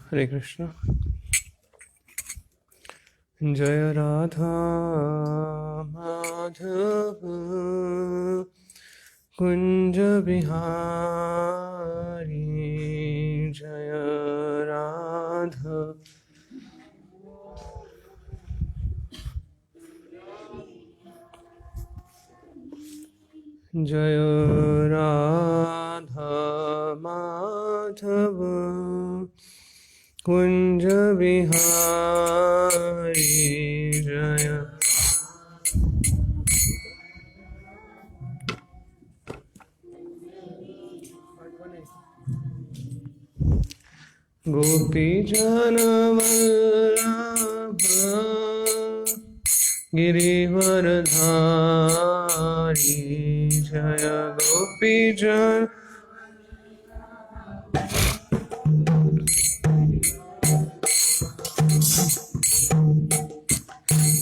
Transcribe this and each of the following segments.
हरे कृष्ण। जय राधा माधव कुंज बिहारी, जय राधा जय राधा माधव कुंज बिहारी, जय गोपी जन वल्लभ गिरिवरधारी, जय गोपी जन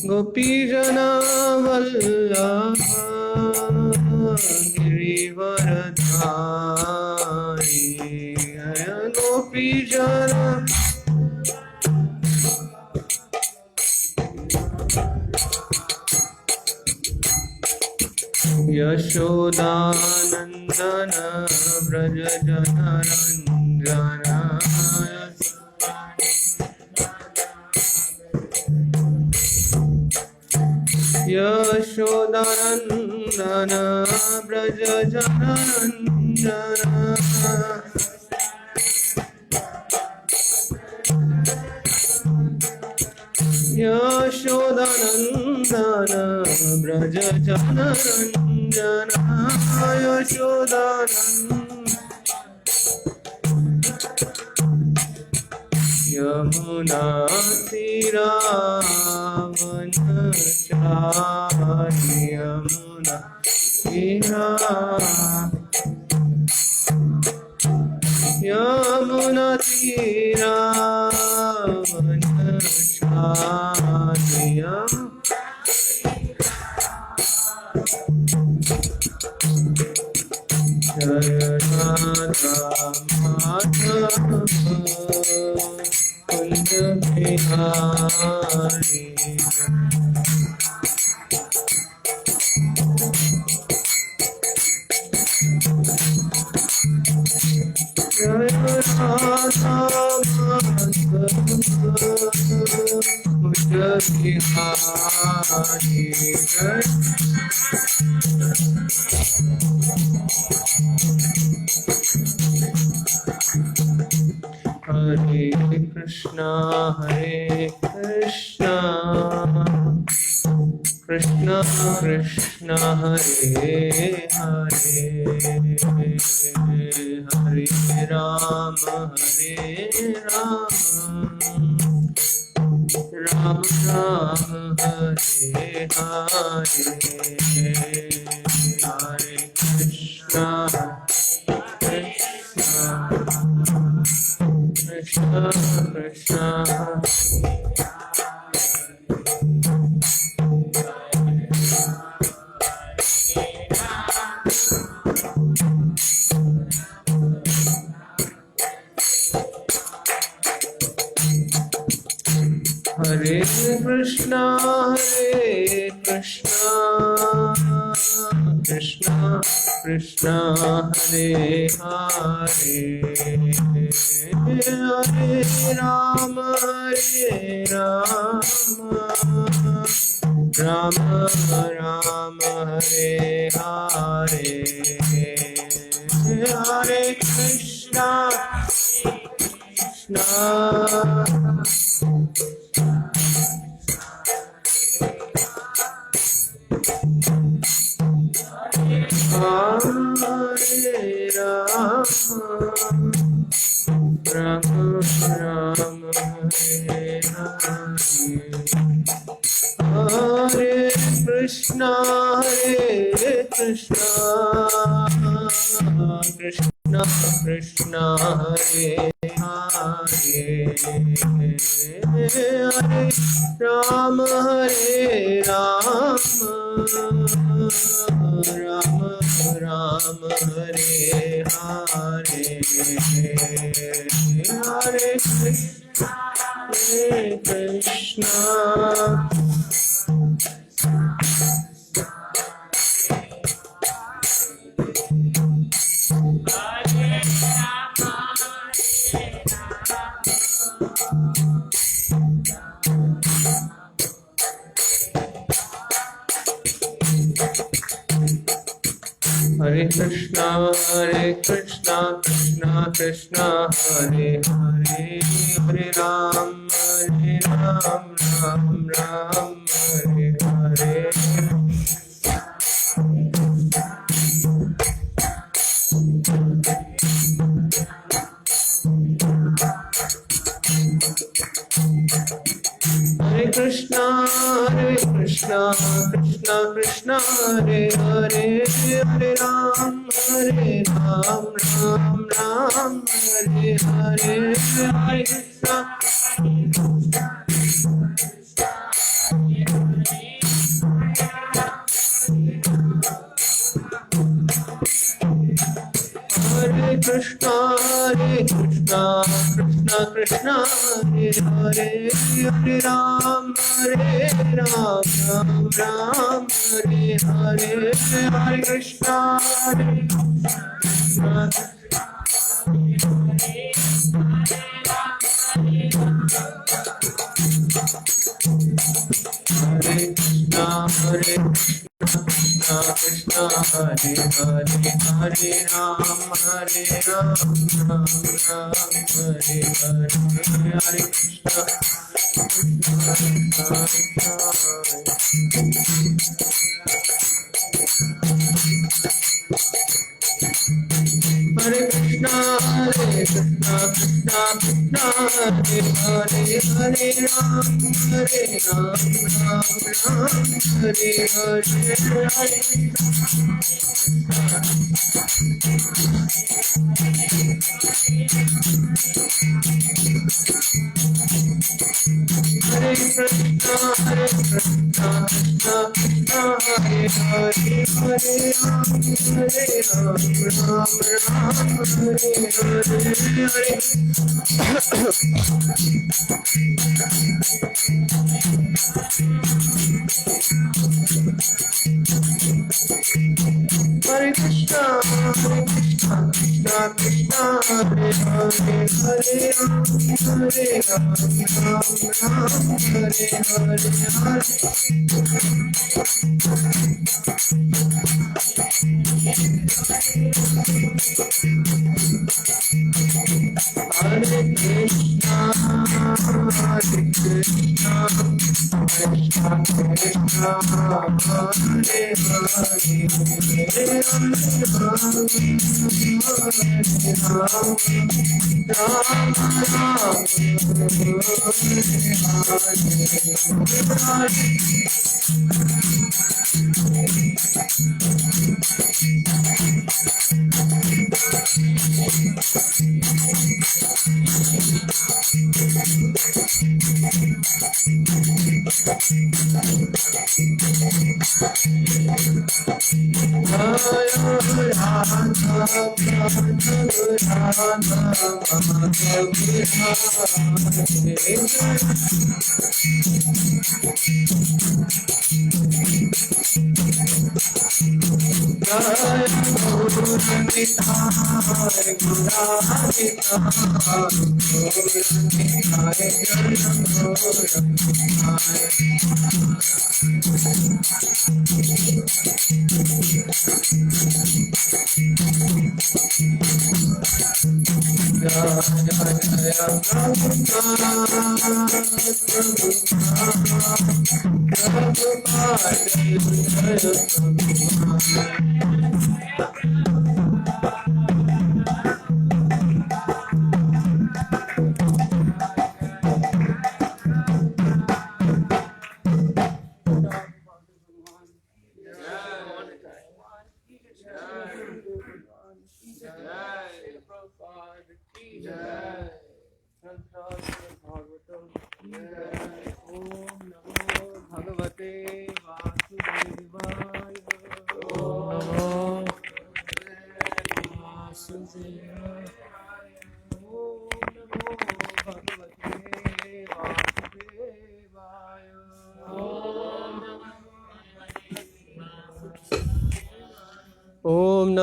गोपी जन वल्लभ गिरिवरधारी, जय गोपी जन यशोदानंदन व्रज जनरंजन, यशोदानंदन व्रज जनरंजन, यशोदानंदन व्रज जनरंजन, यशोदानंदन यमुना तीरावनचारि, यमुना तीरा यमुना तीरावनचारि, जय राधा माधव कुंज बिहारी, जय राधा माधव कुंज बिहारी, जय हरे कृष्णा कृष्णा कृष्णा हरे हरे, हरे राम राम राम हरे हरे, हरे कृष्णा कृष्णा कृष्णा हरे कृष्णा कृष्णा कृष्णा हरे हरे, हरे राम राम राम हरे हरे, हरे कृष्णा कृष्णा हरे राम राम राम हरे हरे, हरे कृष्णा कृष्णा कृष्णा हरे हरे, हरे राम राम राम हरे हरे, हरे Hare Krishna, Krishna Krishna, Hare Hare, Hare Ram, Ram Ram, Hare Hare. Hare Krishna, Krishna Krishna, Hare Hare, Hare Ram, Ram Ram, Hare Hare. Hare Krishna. Hare Krishna, Krishna Krishna, Hare Hare, Hare Ram, Ram Ram, Hare Hare. Hare Krishna, Krishna. Hare Krishna, Krishna Krishna, Hare Hare, Hare Ram, Ram Hare Hare. Hare Krishna. Hare Krishna, Krishna Krishna, Hare Hare, Hare Ram, Ram Hare Hare. Hare Krishna, Krishna Krishna, Hare Hare, Hare Ram, Ram Hare Hare. Hare Krishna, Krishna Krishna, Hare Hare, Hare Ram, Ram Hare Hare. Hare Krishna, Krishna Krishna, Hare Hare,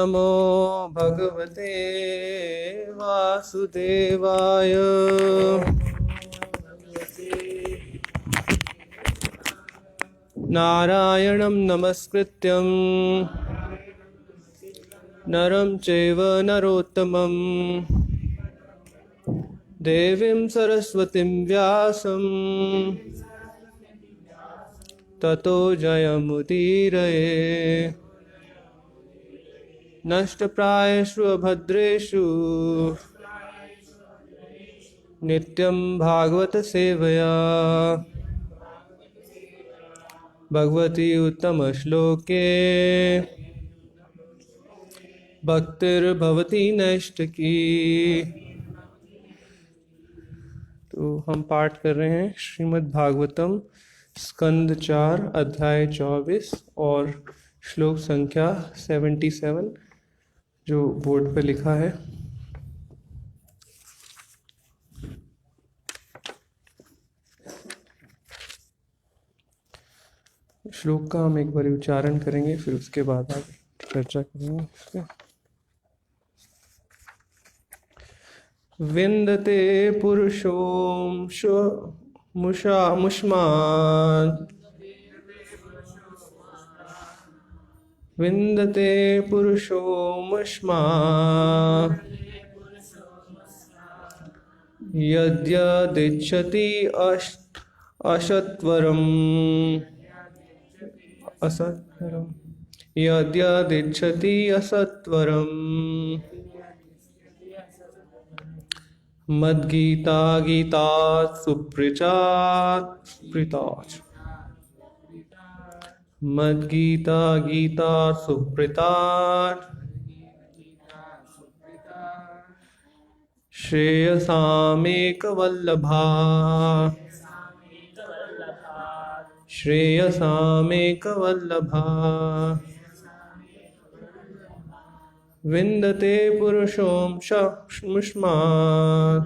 नमो भगवते वासुदेवाय। नारायणं नमस्कृत्यं नरं चैव नरोत्तमं देवीं सरस्वतीं व्यासं ततो जयमुदीरये। नष्टप्रायेषु अभद्रेषु नित्यं भागवत सेवया भगवती उत्तमश्लोके भक्तिर्भवती नैष्ठिकी। तो हम पाठ कर रहे हैं श्रीमद् भागवतम स्कंद 4 अध्याय 24 और श्लोक संख्या 77 जो बोर्ड पे लिखा है। श्लोक का हम एक बार उच्चारण करेंगे, फिर उसके बाद आगे चर्चा करेंगे इसके। विन्दते पुरुषों मुष्मान् विन्दते पुरुषो मुष्मान् यद्यदिच्छति असत्वरम् यद्यदिच्छति असत्वरम् मद्गीता गीता सुप्रीतात् मद्गीता गीता सुप्रीतात् श्रेयसामेकवल्लभा श्रेयसामेकवल्लभा। विन्दते पुरुषों मुष्मान्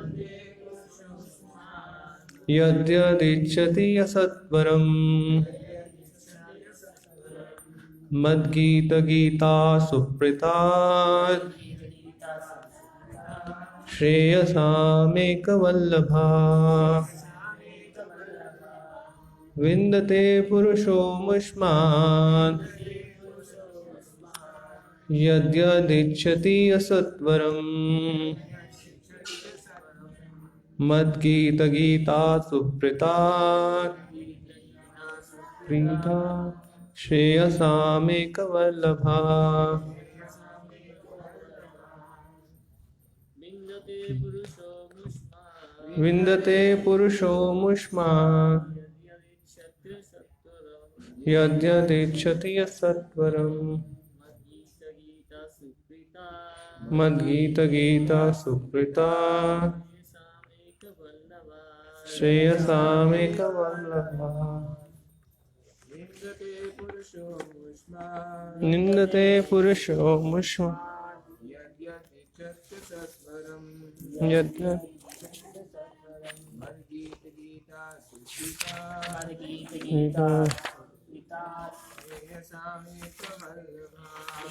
यद्यदिच्छति असत्वरम् मद्गीता सुप्रीतात् श्रेयसामेकवल्लभा। विन्दते पुरुषो मुष्मान् यद्यदिच्छति असत्वरम् मद्गीता सुप्रीतात् श्रेयसामेकवल्लभा। विन्दते पुरुषो मुष्मान् यद्यदिच्छति असत्वरम् मद्गीता सुप्रीतात् श्रेयसामेकवल्लभा। निन्दते पुरुषो मुष्मान्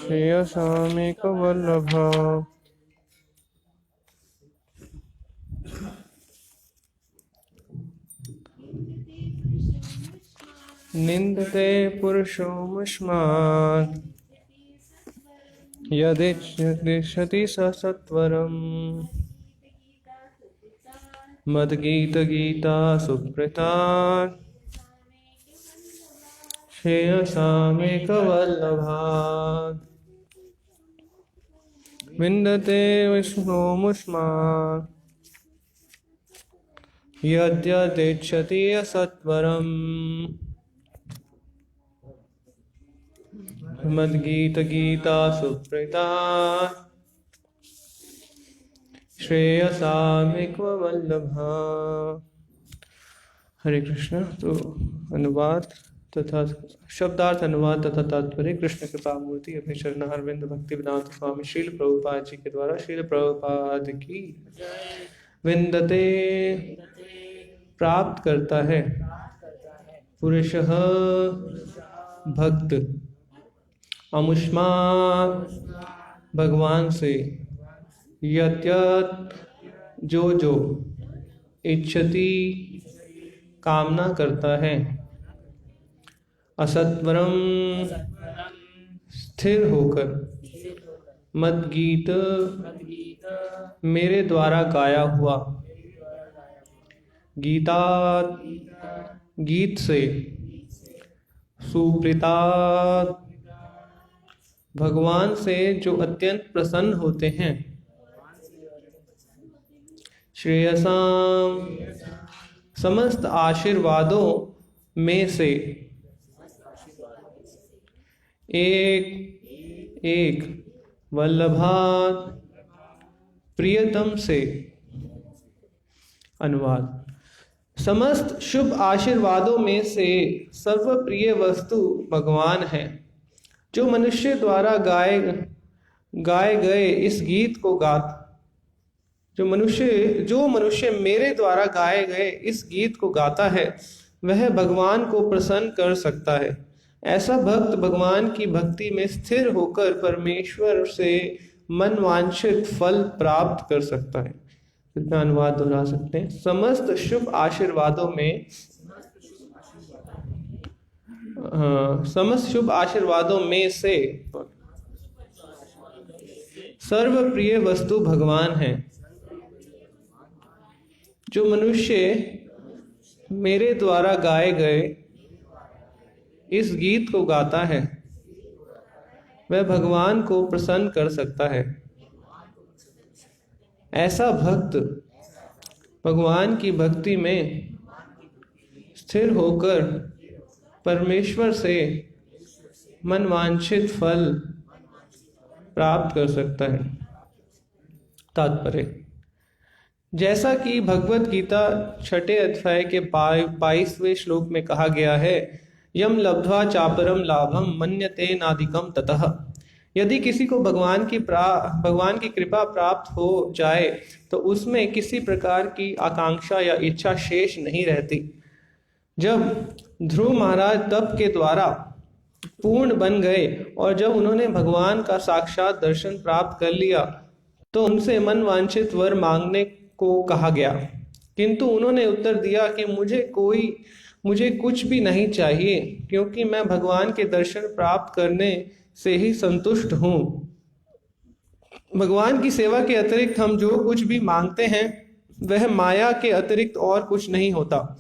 श्रेयसामेकवल्लभा। निन्दते पुरुषो मुष्मान् यद्यदिच्छति सत्वरम् मद्गीता सुप्रीतात् श्रेयसामेकवल्लभा। विन्दते विष्णो मुष्मान् यद्यदिच्छति असत्वरम् मद्गीता सुप्रीतात् श्रेयसामेकवल्लभा। हरे कृष्ण। तो अनुवाद तथा शब्दार्थ अनुवाद तथा तात्पर्य कृष्ण कृपा मूर्ति अपने शरण अरविंद भक्ति वेदांत स्वामी श्रील प्रभुपाद जी के द्वारा श्रील प्रभुपाद की। विन्दते प्राप्त करता है, पुरुषः भक्त, अमुष्मान् भगवान से यत् जो इच्छति कामना करता है, असत्वरम स्थिर होकर, मद्गीत मेरे द्वारा गाया हुआ, गीता गीत से, सुप्रीता भगवान से जो अत्यंत प्रसन्न होते हैं, श्रेयसाम समस्त आशीर्वादों में से, एक वल्लभात प्रियतम से। अनुवाद। समस्त शुभ आशीर्वादों में से सर्वप्रिय वस्तु भगवान है। जो मनुष्य द्वारा गाए गए इस गीत को जो मनुष्य मेरे द्वारा गाए गए इस गीत को गाता है, वह भगवान को प्रसन्न कर सकता है। ऐसा भक्त भगवान की भक्ति में स्थिर होकर परमेश्वर से मनवांछित फल प्राप्त कर सकता है। इसका अनुवाद दोहरा सकते हैं। समस्त शुभ आशीर्वादों में से सर्वप्रिय वस्तु भगवान है। जो मनुष्य मेरे द्वारा गाए गए इस गीत को गाता है, वह भगवान को प्रसन्न कर सकता है। ऐसा भक्त भगवान की भक्ति में स्थिर होकर परमेश्वर से मनवांछित फल प्राप्त कर सकता है। तात्पर्य। जैसा कि भगवत गीता 6 अध्याय के 22वें श्लोक में कहा गया है, यम लब्ध्वा चापरम लाभम मन्यते नादिकम ततः। यदि किसी को भगवान की कृपा प्राप्त हो जाए तो उसमें किसी प्रकार की आकांक्षा या इच्छा शेष नहीं रहती। जब ध्रुव महाराज तप के द्वारा पूर्ण बन गए और जब उन्होंने भगवान का साक्षात दर्शन प्राप्त कर लिया तो उनसे मन वांछित वर मांगने को कहा गया, किंतु उन्होंने उत्तर दिया कि मुझे कुछ भी नहीं चाहिए, क्योंकि मैं भगवान के दर्शन प्राप्त करने से ही संतुष्ट हूँ। भगवान की सेवा के अतिरिक्त हम जो कुछ भी मांगते हैं वह माया के अतिरिक्त और कुछ नहीं होता।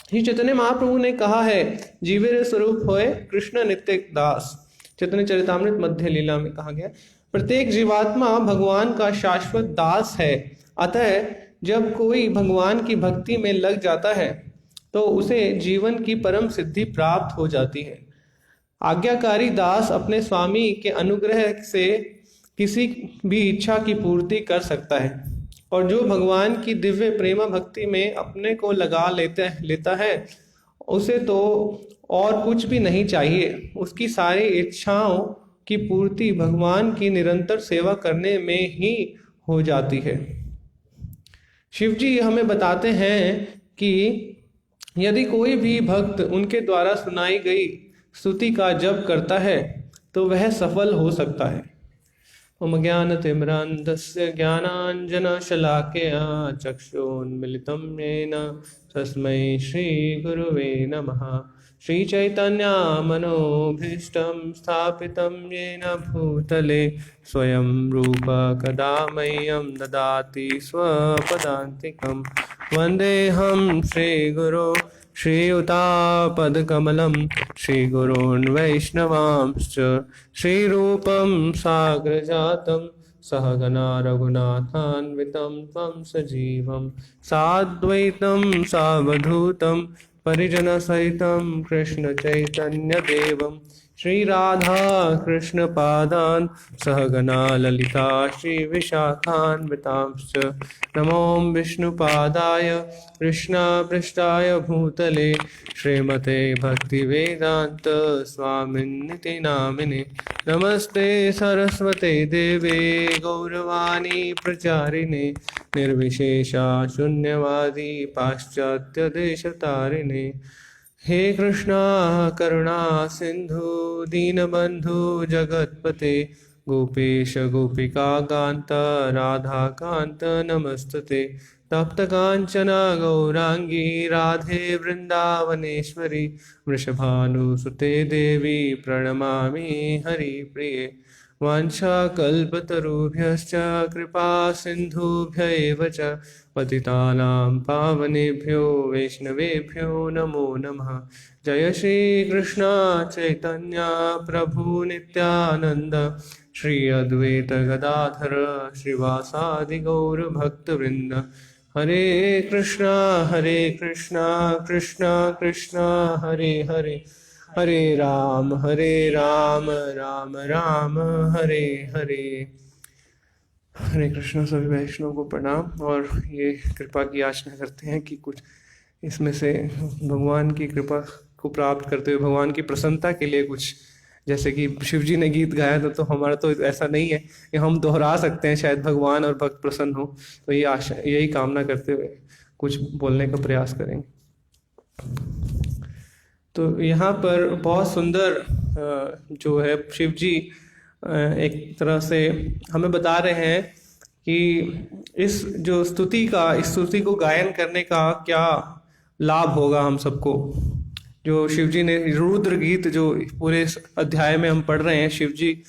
श्री चैतन्य महाप्रभु ने कहा है, जीवेर स्वरूप होए कृष्ण नित्य दास। चैतन्य चरितामृत मध्य लीला में कहा गया, प्रत्येक जीवात्मा भगवान का शाश्वत दास है। अतः जब कोई भगवान की भक्ति में लग जाता है तो उसे जीवन की परम सिद्धि प्राप्त हो जाती है। आज्ञाकारी दास अपने स्वामी के अनुग्रह से किसी भी इच्छा की पूर्ति कर सकता है, और जो भगवान की दिव्य प्रेम भक्ति में अपने को लगा लेता है उसे तो और कुछ भी नहीं चाहिए। उसकी सारी इच्छाओं की पूर्ति भगवान की निरंतर सेवा करने में ही हो जाती है। शिवजी हमें बताते हैं कि यदि कोई भी भक्त उनके द्वारा सुनाई गई स्तुति का जप करता है तो वह सफल हो सकता है। ओम ज्ञानतिमिरान्धस्य ज्ञानाञ्जनशलाकया चक्षुन्मीलितं येन तस्मै श्रीगुरुवे नमः। श्रीचैतन्यमनोभीष्टं स्थापितं येन भूतले स्वयं रूप कदा मह्यं ददाति स्वपदान्तिकं। वन्देऽहं श्रीगुरो श्रीयुतापदकमलं श्रीगुरोन् वैष्णवांश्च श्रीरूपं साग्रजातं सहगना रघुनाथान्वितं तं सजीवं साद्वैतं सावधूतं परिजनसहितं कृष्णचैतन्यदेवं श्रीराधा कृष्णपादान् सहगना ललिता श्रीविशाखान्वितांश्च। नमो विष्णुपादाय कृष्णपृष्ठाय भूतले श्रीमते भक्तिवेदान्त स्वामिन्निति नामिने। नमस्ते सरस्वते देवे गौरवाणी प्रचारिणे निर्विशेषा शून्यवादी पाश्चात्यदेशतारिणे। हे कृष्णा करुणा सिंधु दीनबंधु जगतपते गोपेश गोपिका कांत राधा कांत नमस्तुते तप्त कांचन गौरांगी राधे वृंदावनेश्वरी वृषभानुसुते देवी प्रणमामि हरिप्रिये वाञ्छाकल्पतरुभ्यश्च कृपा सिन्धुभ्य एव च पतितानां पावनेभ्यो वैष्णवेभ्यो नमो नमः। जय श्री कृष्ण चैतन्य प्रभु नित्यानंद श्री अद्वैत गदाधर श्रीवासादि गौर भक्तवृंद। हरे कृष्णा कृष्णा कृष्णा हरे हरे हरे राम राम राम हरे हरे। हरे कृष्ण। सभी वैष्णव को प्रणाम और ये कृपा की याचना करते हैं कि कुछ इसमें से भगवान की कृपा को प्राप्त करते हुए भगवान की प्रसन्नता के लिए कुछ, जैसे कि शिव जी ने गीत गाया था तो हमारा तो ऐसा नहीं है कि हम दोहरा सकते हैं, शायद भगवान और भक्त प्रसन्न हो, तो ये आशा यही कामना करते हुए कुछ बोलने का प्रयास करेंगे। तो यहाँ पर बहुत सुंदर जो है शिव जी एक तरह से हमें बता रहे हैं कि इस स्तुति को गायन करने का क्या लाभ होगा हम सबको। जो शिव जी ने रुद्र गीत जो पूरे अध्याय में हम पढ़ रहे हैं, शिव जी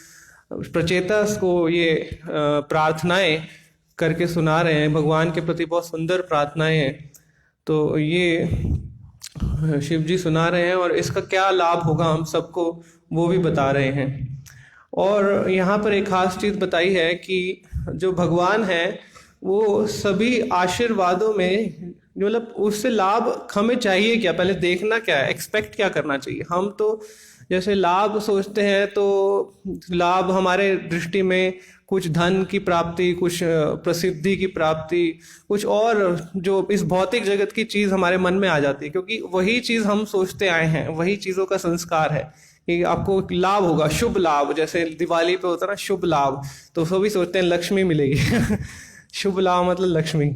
प्रचेतस को ये प्रार्थनाएं करके सुना रहे हैं, भगवान के प्रति बहुत सुंदर प्रार्थनाएं हैं। तो ये शिव जी सुना रहे हैं और इसका क्या लाभ होगा हम सबको वो भी बता रहे हैं। और यहाँ पर एक खास चीज़ बताई है कि जो भगवान है वो सभी आशीर्वादों में, मतलब उससे लाभ हमें चाहिए क्या, पहले देखना क्या है, एक्सपेक्ट क्या करना चाहिए। हम तो जैसे लाभ सोचते हैं तो लाभ हमारे दृष्टि में कुछ धन की प्राप्ति, कुछ प्रसिद्धि की प्राप्ति, कुछ और जो इस भौतिक जगत की चीज़ हमारे मन में आ जाती है, क्योंकि वही चीज़ हम सोचते आए हैं, वही चीज़ों का संस्कार है कि आपको लाभ होगा, शुभ लाभ। जैसे दिवाली पे होता है ना शुभ लाभ, तो सभी सोचते हैं लक्ष्मी मिलेगी शुभ लाभ मतलब लक्ष्मी।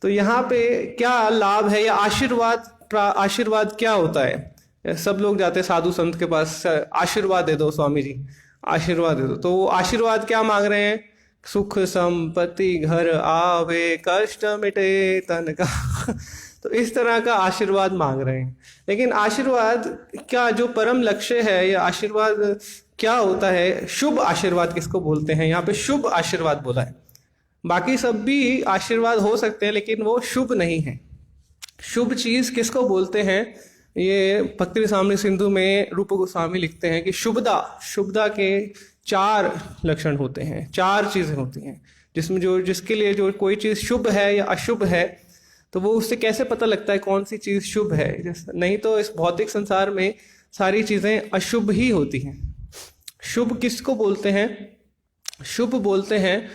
तो यहाँ पे क्या लाभ है या आशीर्वाद क्या होता है। सब लोग जाते हैं साधु संत के पास, आशीर्वाद दे दो स्वामी जी, आशीर्वाद दे दो। तो वो आशीर्वाद क्या मांग रहे हैं, सुख संपत्ति घर आवे कष्ट मिटे तन का तो इस तरह का आशीर्वाद मांग रहे हैं। लेकिन आशीर्वाद क्या जो परम लक्ष्य है, या आशीर्वाद क्या होता है, शुभ आशीर्वाद किसको बोलते हैं। यहाँ पे शुभ आशीर्वाद बोला है, बाकी सब भी आशीर्वाद हो सकते हैं लेकिन वो शुभ नहीं है। शुभ चीज किसको बोलते हैं, ये भक्ति रसामृत सिंधु में रूप गोस्वामी लिखते हैं कि शुभदा के 4 लक्षण होते हैं, 4 चीजें होती हैं जिसमें जिसके लिए जो कोई चीज शुभ है या अशुभ है, तो वो उससे कैसे पता लगता है कौन सी चीज शुभ है। नहीं तो इस भौतिक संसार में सारी चीजें अशुभ ही होती हैं। शुभ किसको बोलते हैं, शुभ बोलते हैं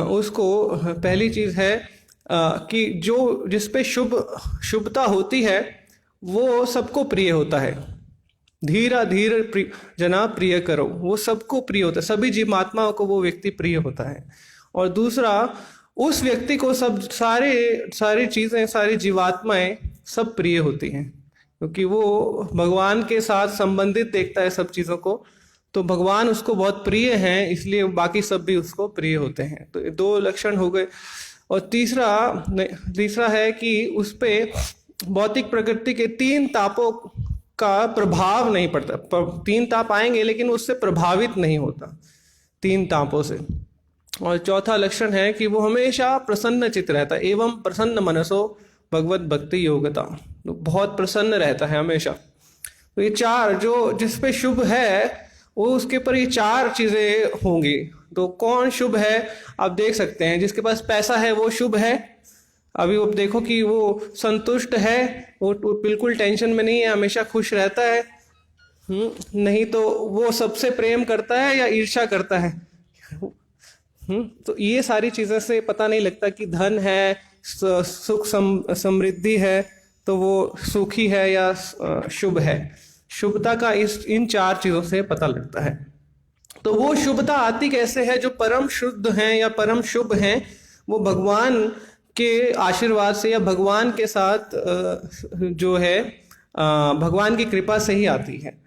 उसको, पहली चीज है कि जो जिसपे शुभता होती है वो सबको प्रिय होता है। धीरा धीर जना प्रिय करो, वो सबको प्रिय होता है, सभी जीवात्माओं को वो व्यक्ति प्रिय होता है। और दूसरा, उस व्यक्ति को सारी चीजें, सारी जीवात्माएं सब प्रिय होती हैं, क्योंकि वो भगवान के साथ संबंधित देखता है सब चीजों को, तो भगवान उसको बहुत प्रिय हैं, इसलिए बाकी सब भी उसको प्रिय होते हैं। तो 2 लक्षण हो गए। और तीसरा है कि उस पे भौतिक प्रकृति के 3 तापों का प्रभाव नहीं पड़ता। 3 ताप आएंगे लेकिन उससे प्रभावित नहीं होता 3 तापों से। और चौथा लक्षण है कि वो हमेशा प्रसन्न चित्त रहता है, एवं प्रसन्न मनसो भगवत भक्ति योगता, तो बहुत प्रसन्न रहता है हमेशा। तो ये 4 जो जिसपे शुभ है वो उसके पर ये 4 चीजें होंगी। तो कौन शुभ है आप देख सकते हैं, जिसके पास पैसा है वो शुभ है। अभी आप देखो कि वो संतुष्ट है, वो बिल्कुल टेंशन में नहीं है, हमेशा खुश रहता है। नहीं तो वो सबसे प्रेम करता है या ईर्ष्या करता है। तो ये सारी चीजें से पता नहीं लगता कि धन है, सुख समृद्धि है तो वो सुखी है या शुभ है। शुभता का इन 4 चीजों से पता लगता है। तो वो शुभता आती कैसे है, जो परम शुद्ध हैं या परम शुभ हैं, वो भगवान के आशीर्वाद से या भगवान के साथ जो है भगवान की कृपा से ही आती है।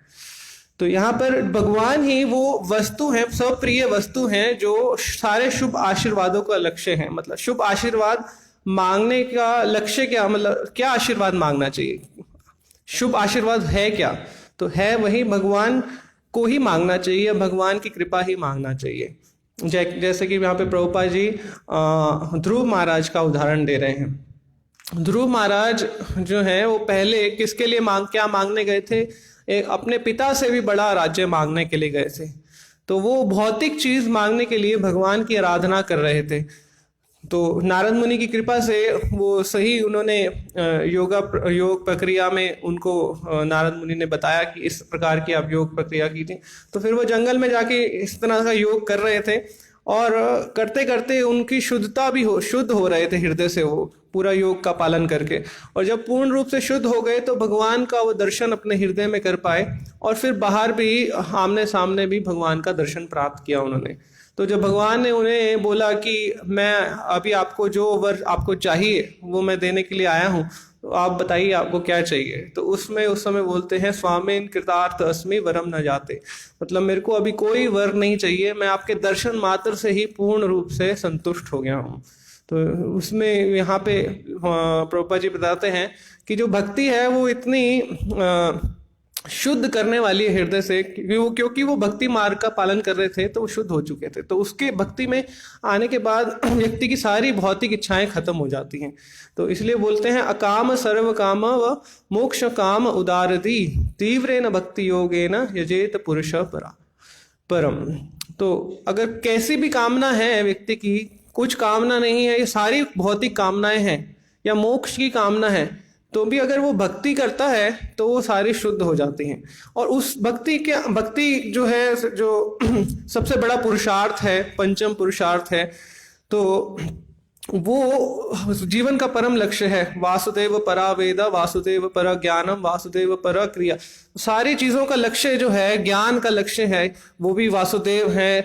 तो यहाँ पर भगवान ही वो वस्तु है, सब प्रिय वस्तु हैं जो सारे शुभ आशीर्वादों का लक्ष्य है। मतलब शुभ आशीर्वाद मांगने का लक्ष्य क्या, मतलब क्या आशीर्वाद मांगना चाहिए, शुभ आशीर्वाद है क्या, तो है वही भगवान को ही मांगना चाहिए, भगवान की कृपा ही मांगना चाहिए। जैसे कि यहाँ पे प्रभुपाद जी ध्रुव महाराज का उदाहरण दे रहे हैं। ध्रुव महाराज जो है वो पहले किसके लिए क्या मांगने गए थे, एक अपने पिता से भी बड़ा राज्य मांगने के लिए गए थे। तो वो भौतिक चीज मांगने के लिए भगवान की आराधना कर रहे थे। तो नारद मुनि की कृपा से वो सही, उन्होंने योग प्रक्रिया में उनको नारद मुनि ने बताया कि इस प्रकार की आप योग प्रक्रिया कीजिए। तो फिर वो जंगल में जाके इस तरह का योग कर रहे थे और करते करते उनकी शुद्धता भी शुद्ध हो रहे थे हृदय से, वो पूरा योग का पालन करके। और जब पूर्ण रूप से शुद्ध हो गए तो भगवान का वो दर्शन अपने हृदय में कर पाए और फिर बाहर भी आमने सामने भी भगवान का दर्शन प्राप्त किया उन्होंने। तो जब भगवान ने उन्हें बोला कि मैं अभी आपको जो वर आपको चाहिए वो मैं देने के लिए आया हूँ, तो आप बताइए आपको क्या चाहिए। तो उसमें उस समय बोलते हैं स्वामीन कृतार्थ अस्मि वरम न जाते, मतलब मेरे को अभी कोई वर नहीं चाहिए, मैं आपके दर्शन मात्र से ही पूर्ण रूप से संतुष्ट हो गया हूँ। तो उसमें यहाँ पे प्रभुपाद जी बताते हैं कि जो भक्ति है वो इतनी शुद्ध करने वाली है हृदय से, क्योंकि वो भक्ति मार्ग का पालन कर रहे थे तो वो शुद्ध हो चुके थे। तो उसके भक्ति में आने के बाद व्यक्ति की सारी भौतिक इच्छाएं खत्म हो जाती हैं। तो इसलिए बोलते हैं अकाम सर्व काम व मोक्ष काम उदारती तीव्रेन भक्ति योगेन यजेत पुरुष परम। तो अगर कैसी भी कामना है व्यक्ति की, कुछ कामना नहीं है, ये सारी भौतिक कामनाएं हैं या मोक्ष की कामना है, तो भी अगर वो भक्ति करता है तो वो सारी शुद्ध हो जाती हैं। और उस भक्ति जो है, जो सबसे बड़ा पुरुषार्थ है, पंचम पुरुषार्थ है, तो वो जीवन का परम लक्ष्य है। वासुदेव परा वेद, वासुदेव परा ज्ञानम, वासुदेव परा क्रिया। सारी चीजों का लक्ष्य जो है, ज्ञान का लक्ष्य है वो भी वासुदेव है,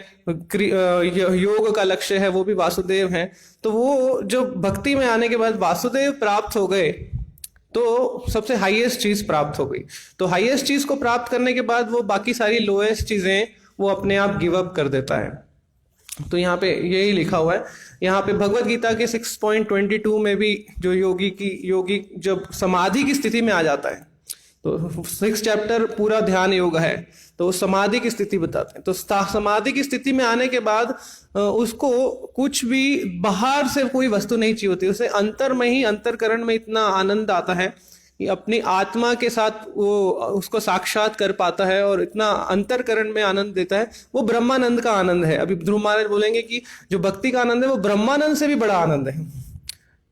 योग का लक्ष्य है वो भी वासुदेव है। तो वो जो भक्ति में आने के बाद वासुदेव प्राप्त हो गए तो सबसे हाईएस्ट चीज प्राप्त हो गई। तो हाईएस्ट चीज को प्राप्त करने के बाद वो बाकी सारी लोएस्ट चीजें वो अपने आप गिव अप कर देता है। तो यहाँ पे यही लिखा हुआ है। यहाँ पे भगवत गीता के 6.22 में भी जो योगी जब समाधि की स्थिति में आ जाता है, तो 6 चैप्टर पूरा ध्यान योग है, तो समाधि की स्थिति बताते हैं। तो समाधि की स्थिति में आने के बाद उसको कुछ भी बाहर से कोई वस्तु नहीं चाहिए होती, उसे अंतर में ही, अंतरकरण में इतना आनंद आता है कि अपनी आत्मा के साथ वो उसको साक्षात कर पाता है और इतना अंतरकरण में आनंद देता है। वो ब्रह्मानंद का आनंद है। अभी ध्रुव महाराज बोलेंगे कि जो भक्ति का आनंद है वो ब्रह्मानंद से भी बड़ा आनंद है।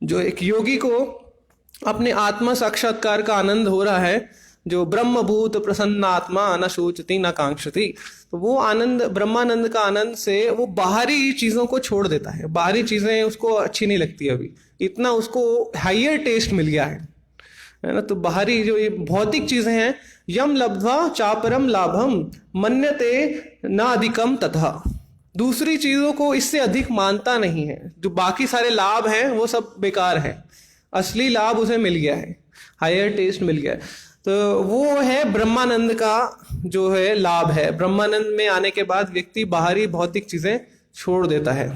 जो एक योगी को अपने आत्मा साक्षात्कार का आनंद हो रहा है, जो ब्रह्मभूत प्रसन्न आत्मा न शोचती न कांक्षती, तो वो आनंद, ब्रह्मानंद का आनंद से वो बाहरी चीजों को छोड़ देता है। बाहरी चीजें उसको अच्छी नहीं लगती, अभी इतना उसको हायर टेस्ट मिल गया है ना। तो बाहरी जो ये भौतिक चीजें हैं, यम लब्ध्वा चापरम लाभम मन्यते न अधिकम तथा, दूसरी चीजों को इससे अधिक मानता नहीं है। जो बाकी सारे लाभ हैं वो सब बेकार है, असली लाभ उसे मिल गया है, हायर टेस्ट मिल गया है। तो वो है ब्रह्मानंद का जो है लाभ है। ब्रह्मानंद में आने के बाद व्यक्ति बाहरी भौतिक चीजें छोड़ देता है।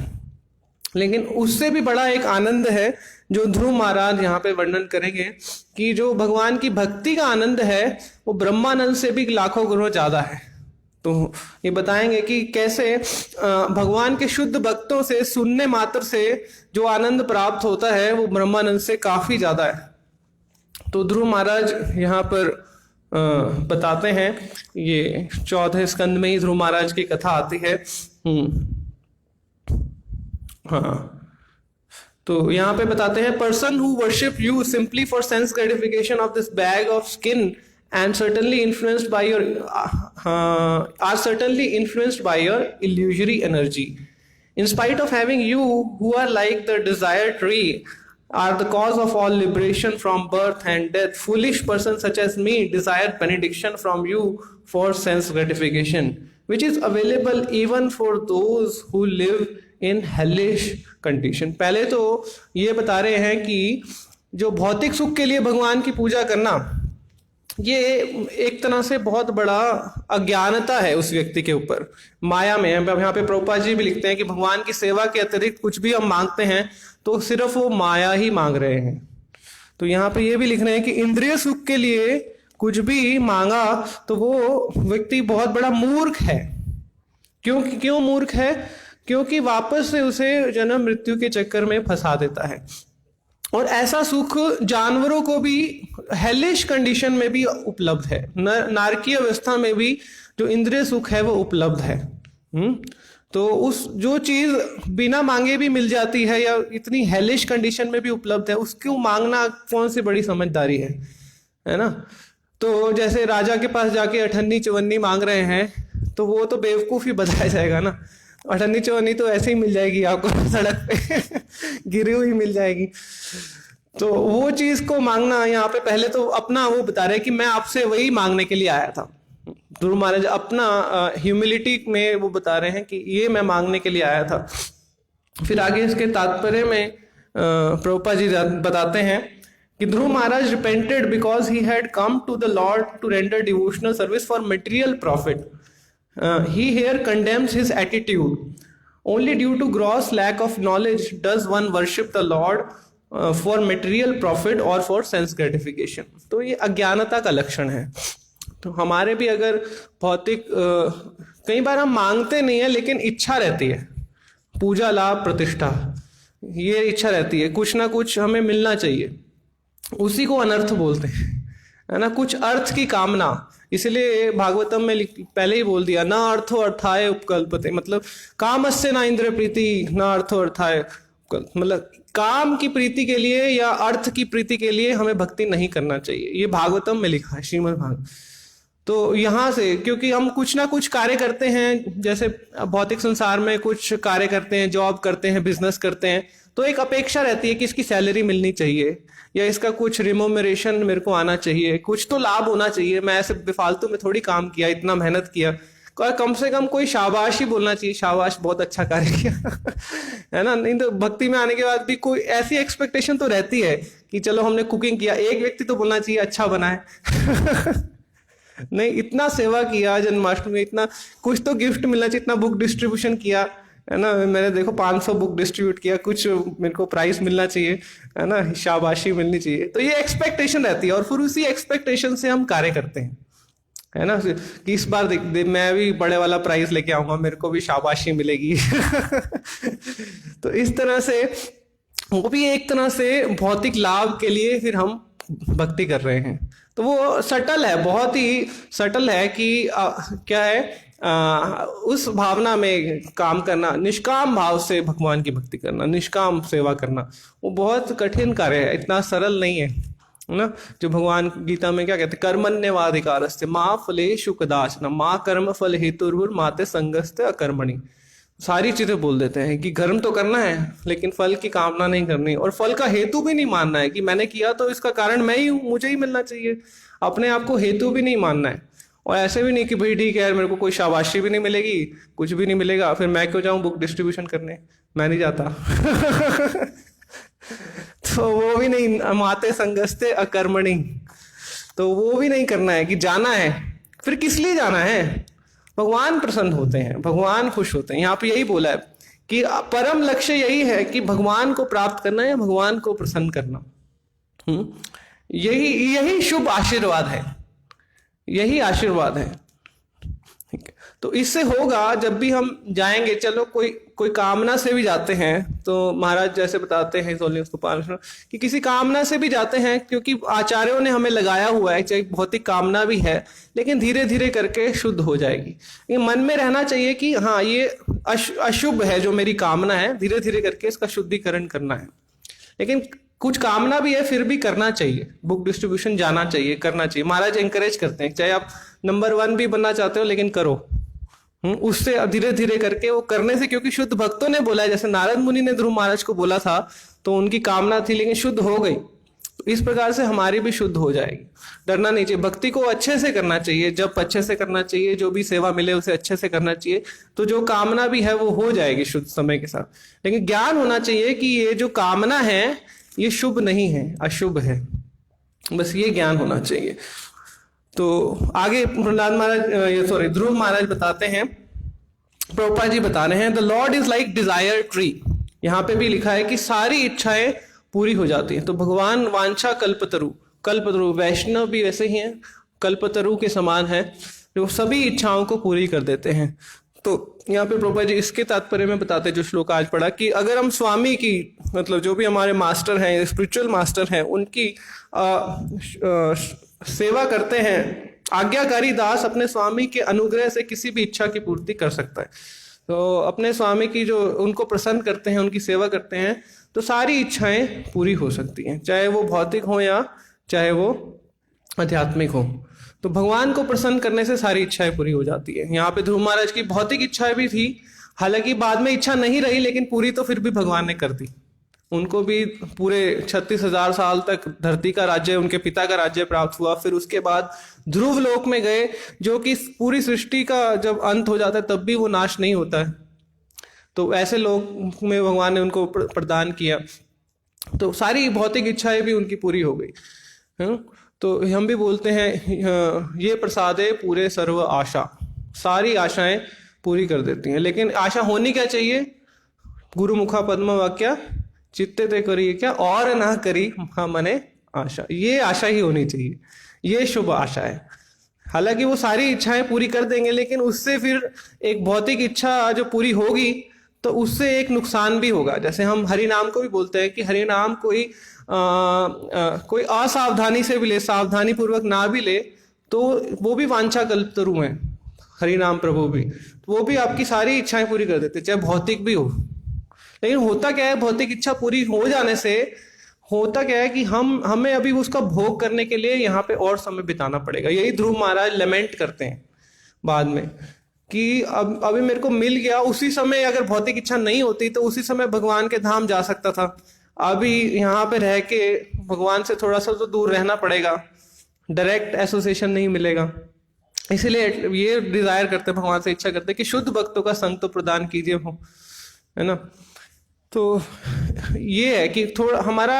लेकिन उससे भी बड़ा एक आनंद है जो ध्रुव महाराज यहाँ पे वर्णन करेंगे कि जो भगवान की भक्ति का आनंद है वो ब्रह्मानंद से भी लाखों गुना ज्यादा है। तो ये बताएंगे कि कैसे भगवान के शुद्ध भक्तों से सुनने मात्र से जो आनंद प्राप्त होता है वो ब्रह्मानंद से काफी ज्यादा है। तो ध्रुव महाराज यहाँ पर बताते हैं, ये 14 स्कंद में ही ध्रुव महाराज की कथा आती है। हाँ, तो यहाँ पे बताते हैं, person who worship you simply for sense gratification of this bag of skin and certainly influenced by your are certainly influenced by your illusory energy. In spite of having you who are like the desired tree are the cause of all liberation from birth and death, foolish persons such as me desired benediction from you for sense gratification, which is available even for those who live in hellish condition. पहले तो ये बता रहे हैं कि जो भौतिक सुख के लिए भगवान की पूजा करना ये एक तरह से बहुत बड़ा अज्ञानता है उस व्यक्ति के ऊपर, माया में। यहाँ पे प्रभुपाद जी भी लिखते हैं कि भगवान की सेवा के अतिरिक्त कुछ भी हम मांगते हैं तो सिर्फ वो माया ही मांग रहे हैं। तो यहाँ पे ये भी लिख रहे हैं कि इंद्रिय सुख के लिए कुछ भी मांगा तो वो व्यक्ति बहुत बड़ा मूर्ख है। क्यों मूर्ख है? क्योंकि वापस से उसे जन्म मृत्यु के चक्कर में फंसा देता है। और ऐसा सुख जानवरों को भी हेलिश कंडीशन में भी उपलब्ध है, नारकीय अवस्था में भी जो इंद्रिय सुख है वो उपलब्ध है। तो उस जो चीज बिना मांगे भी मिल जाती है या इतनी हेलिश कंडीशन में भी उपलब्ध है, उसको मांगना कौन सी बड़ी समझदारी है ना। तो जैसे राजा के पास जाके अठन्नी चवन्नी मांग रहे हैं तो वो तो बेवकूफ़ी बताया जाएगा ना। अठन्नी चवन्नी तो ऐसे ही मिल जाएगी आपको सड़क पे गिरी हुई मिल जाएगी। तो वो चीज को मांगना, यहाँ पे पहले तो अपना वो बता रहे कि मैं आपसे वही मांगने के लिए आया था। ध्रुव महाराज अपना ह्यूमिलिटी में वो बता रहे हैं कि ये मैं मांगने के लिए आया था। फिर आगे इसके तात्पर्य में प्रभुपाद जी बताते हैं कि Dhruva Maharaj repented because he had come to the Lord to render devotional service for material profit. He here condemns his attitude. Only due to gross lack of knowledge does one worship the Lord for material profit or for sense gratification. तो ये अज्ञानता का लक्षण है। तो हमारे भी अगर भौतिक कई बार हम मांगते नहीं है लेकिन इच्छा रहती है, पूजा लाभ प्रतिष्ठा, ये इच्छा रहती है, कुछ ना कुछ हमें मिलना चाहिए, उसी को अनर्थ बोलते हैं, है ना। कुछ अर्थ की कामना, इसलिए भागवतम में पहले ही बोल दिया, ना अर्थो अर्थाय उपकल्पते, मतलब कामस्य ना इंद्र प्रीति ना अर्थो अर्थाय, मतलब काम की प्रीति के लिए या अर्थ की प्रीति के लिए हमें भक्ति नहीं करना चाहिए। ये भागवतम में लिखा है, श्रीमद् भागवत। तो यहाँ से क्योंकि हम कुछ ना कुछ कार्य करते हैं, जैसे भौतिक संसार में कुछ कार्य करते हैं, जॉब करते हैं, बिजनेस करते हैं, तो एक अपेक्षा रहती है कि इसकी सैलरी मिलनी चाहिए या इसका कुछ रिमोमरेशन मेरे को आना चाहिए, कुछ तो लाभ होना चाहिए। मैं ऐसे बेफालतू में थोड़ी काम किया, इतना मेहनत किया, कम से कम कोई शाबाश ही बोलना चाहिए, शाबाश बहुत अच्छा कार्य किया है ना। नहीं तो भक्ति में आने के बाद भी कोई ऐसी एक्सपेक्टेशन तो रहती है कि चलो हमने कुकिंग किया, एक व्यक्ति तो बोलना चाहिए अच्छा बना है नहीं, इतना सेवा किया जन्माष्टमी में, इतना कुछ तो गिफ्ट मिलना चाहिए, इतना बुक डिस्ट्रीब्यूशन किया, है ना, मैंने देखो 500 बुक डिस्ट्रीब्यूट किया, कुछ मेरे को प्राइस मिलना चाहिए, है ना, शाबाशी मिलनी चाहिए। तो ये एक्सपेक्टेशन रहती है और फिर उसी एक्सपेक्टेशन से हम कार्य करते हैं, है ना, कि इस बार मैं भी बड़े वाला प्राइज लेके आऊंगा, मेरे को भी शाबाशी मिलेगी तो इस तरह से वो भी एक तरह से भौतिक लाभ के लिए फिर हम भक्ति कर रहे हैं। तो वो सटल है, बहुत ही सटल है कि क्या है, उस भावना में काम करना, निष्काम भाव से भगवान की भक्ति करना, निष्काम सेवा करना, वो बहुत कठिन कार्य है, इतना सरल नहीं है ना। जो भगवान गीता में क्या कहते हैं, कर्मण्यवाधिकारस्ते माँ फलेषु कदाचन माँ कर्म फल हेतुर्भुर माते संगस्ते अकर्मणि। सारी चीजें बोल देते हैं कि कर्म तो करना है लेकिन फल की कामना नहीं करनी, और फल का हेतु भी नहीं मानना है कि मैंने किया तो इसका कारण मैं ही हूँ, मुझे ही मिलना चाहिए, अपने आप को हेतु भी नहीं मानना है। और ऐसे भी नहीं कि भाई ठीक है मेरे को कोई शाबाशी भी नहीं मिलेगी, कुछ भी नहीं मिलेगा, फिर मैं क्यों जाऊं बुक डिस्ट्रीब्यूशन करने, मैं नहीं जाता तो वो भी नहीं, माते संगस्ते अकर्मणि, तो वो भी नहीं करना है कि जाना है। फिर किस लिए जाना है? भगवान प्रसन्न होते हैं, भगवान खुश होते हैं। यहाँ पे यही बोला है कि परम लक्ष्य यही है कि भगवान को प्राप्त करना या भगवान को प्रसन्न करना। यही शुभ आशीर्वाद है, यही आशीर्वाद है। ठीक है, तो इससे होगा जब भी हम जाएंगे, चलो कोई कामना से भी जाते हैं तो महाराज जैसे बताते हैं कि किसी कामना से भी जाते हैं, क्योंकि आचार्यों ने हमें लगाया हुआ है, चाहे भौतिक कामना भी है लेकिन धीरे धीरे करके शुद्ध हो जाएगी। ये मन में रहना चाहिए कि हाँ ये अशुभ है जो मेरी कामना है, धीरे धीरे करके इसका शुद्धिकरण करना है। लेकिन कुछ कामना भी है फिर भी करना चाहिए, बुक डिस्ट्रीब्यूशन जाना चाहिए, करना चाहिए। महाराज एंकरेज करते हैं, चाहे आप नंबर 1 भी बनना चाहते हो लेकिन करो, उससे धीरे धीरे करके वो करने से, क्योंकि शुद्ध भक्तों ने बोला है, जैसे नारद मुनि ने ध्रुव महाराज को बोला था तो उनकी कामना थी लेकिन शुद्ध हो गई, तो इस प्रकार से हमारी भी शुद्ध हो जाएगी। डरना नहीं चाहिए, भक्ति को अच्छे से करना चाहिए, जब अच्छे से करना चाहिए, जो भी सेवा मिले उसे अच्छे से करना चाहिए, तो जो कामना भी है वो हो जाएगी शुद्ध समय के साथ। लेकिन ज्ञान होना चाहिए कि ये जो कामना है ये शुभ नहीं है, अशुभ है, बस ये ज्ञान होना चाहिए। तो आगे प्रहलाद महाराज ध्रुव महाराज बताते हैं, प्रभुपाद जी बता रहे हैं, the Lord is like desire tree. यहाँ पे भी लिखा है कि सारी इच्छाएं पूरी हो जाती हैं। तो भगवान वांछा कल्पतरु, कल्पतरु वैष्णव भी वैसे ही हैं, कल्पतरु के समान है, जो सभी इच्छाओं को पूरी कर देते हैं। तो यहाँ पे प्रभुपाद जी इसके तात्पर्य में बताते हैं, जो श्लोक आज पढ़ा, कि अगर हम स्वामी की, मतलब जो भी हमारे मास्टर हैं, स्पिरिचुअल मास्टर हैं, उनकी सेवा करते हैं, आज्ञाकारी दास अपने स्वामी के अनुग्रह से किसी भी इच्छा की पूर्ति कर सकता है। तो अपने स्वामी की जो उनको प्रसन्न करते हैं, उनकी सेवा करते हैं, तो सारी इच्छाएं पूरी हो सकती हैं, चाहे वो भौतिक हो या चाहे वो आध्यात्मिक हो। तो भगवान को प्रसन्न करने से सारी इच्छाएं पूरी हो जाती है। यहाँ पे ध्रुव महाराज की भौतिक इच्छाएं भी थी, हालांकि बाद में इच्छा नहीं रही, लेकिन पूरी तो फिर भी भगवान ने कर दी। उनको भी पूरे 36,000 साल तक धरती का राज्य, उनके पिता का राज्य प्राप्त हुआ। फिर उसके बाद ध्रुव लोक में गए, जो कि पूरी सृष्टि का जब अंत हो जाता है तब भी वो नाश नहीं होता है। तो ऐसे लोक में भगवान ने उनको प्रदान किया, तो सारी भौतिक इच्छाएं भी उनकी पूरी हो गई। तो हम भी बोलते हैं, ये प्रसादे पूरे सर्व आशा, सारी आशाएं पूरी कर देती हैं। लेकिन आशा होनी क्या चाहिए? गुरु मुखा पद्म वाक्या चित्ते ते करिए क्या, और ना करी मने आशा, ये आशा ही होनी चाहिए, ये शुभ आशा है। हालांकि वो सारी इच्छाएं पूरी कर देंगे, लेकिन उससे फिर एक भौतिक इच्छा जो पूरी होगी तो उससे एक नुकसान भी होगा। जैसे हम हरि नाम को भी बोलते हैं कि हरि नाम कोई असावधानी से भी ले, सावधानी पूर्वक ना भी ले, तो वो भी वांछा कल्पतरु हैं, हरि नाम प्रभु भी, तो वो भी आपकी सारी इच्छाएं पूरी कर देते, चाहे भौतिक भी हो। लेकिन होता क्या है, भौतिक इच्छा पूरी हो जाने से होता क्या है कि हमें अभी उसका भोग करने के लिए यहाँ पे और समय बिताना पड़ेगा। यही ध्रुव महाराज लेमेंट करते हैं बाद में कि अब अभी मेरे को मिल गया, उसी समय अगर भौतिक इच्छा नहीं होती तो उसी समय भगवान के धाम जा सकता था। अभी यहाँ पे रह के भगवान से थोड़ा सा तो दूर रहना पड़ेगा, डायरेक्ट एसोसिएशन नहीं मिलेगा। इसीलिए ये डिजायर करते हैं, भगवान से इच्छा करते हैं कि शुद्ध भक्तों का संग तो प्रदान कीजिए हो, है ना। तो ये है कि थोड़ा हमारा